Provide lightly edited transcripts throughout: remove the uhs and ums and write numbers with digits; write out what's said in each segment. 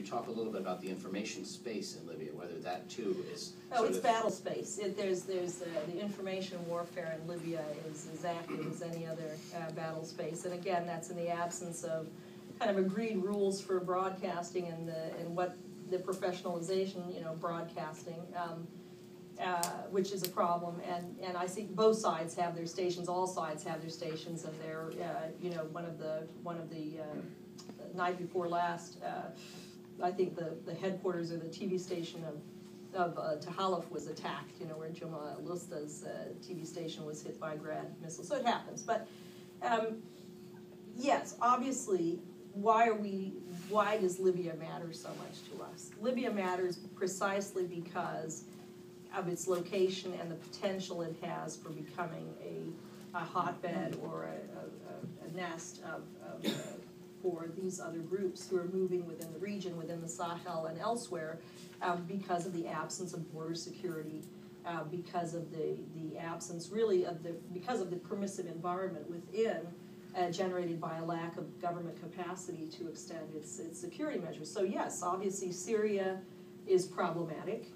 you talk a little bit about the information space in Libya, whether that too is Oh, it's battle space. There's the information warfare in Libya is as active as any other battle space, and again, that's in the absence of kind of agreed rules for broadcasting and what the professionalization, broadcasting, which is a problem. And I see both sides have their stations, all sides have their stations, and they're one of the night before last, I think the headquarters of the TV station of Tahaluf was attacked, where Juma Lusta's TV station was hit by a Grad missile. So it happens. But yes, obviously, why does Libya matter so much to us? Libya matters precisely because of its location and the potential it has for becoming a hotbed or a nest for these other groups who are moving within the region, within the Sahel and elsewhere, because of the absence of border security, because of the absence really because of the permissive environment within, generated by a lack of government capacity to extend its security measures. So yes, obviously Syria is problematic.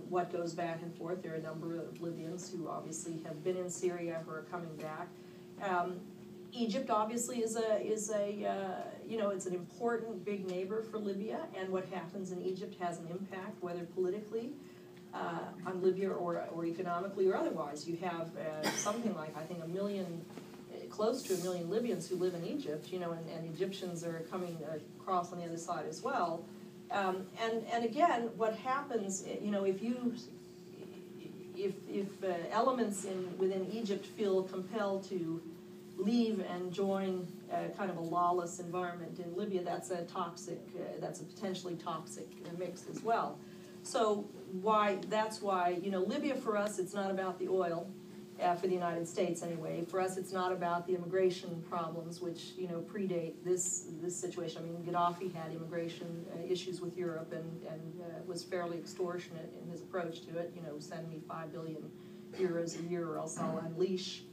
What goes back and forth, there are a number of Libyans who obviously have been in Syria who are coming back. Egypt obviously is it's an important big neighbor for Libya, and what happens in Egypt has an impact, whether politically on Libya or economically or otherwise. You have something like, I think, close to 1 million Libyans who live in Egypt, and Egyptians are coming across on the other side as well. And again, what happens, if elements within Egypt feel compelled to leave and join kind of a lawless environment in Libya, that's a potentially toxic mix as well. So that's why Libya for us, it's not about the oil. For the United States anyway. For us, it's not about the immigration problems, which predate this situation. I mean, Gaddafi had immigration issues with Europe and was fairly extortionate in his approach to it. Send me 5 billion euros a year or else I'll unleash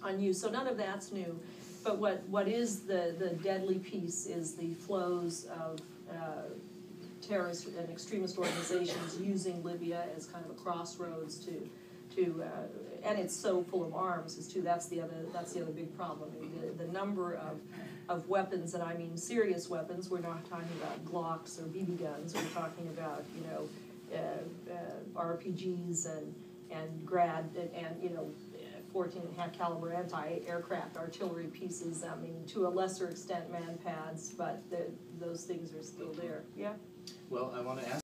on you. So none of that's new. But what is the deadly piece is the flows of terrorist and extremist organizations using Libya as kind of a crossroads to and it's so full of arms that's the other big problem. I mean, the number of weapons, and I mean serious weapons. We're not talking about Glocks or BB guns. We're talking about RPGs and Grad and 14.5 caliber anti-aircraft artillery pieces. I mean, to a lesser extent, man pads, but those things are still there. Yeah. Well, I want to ask.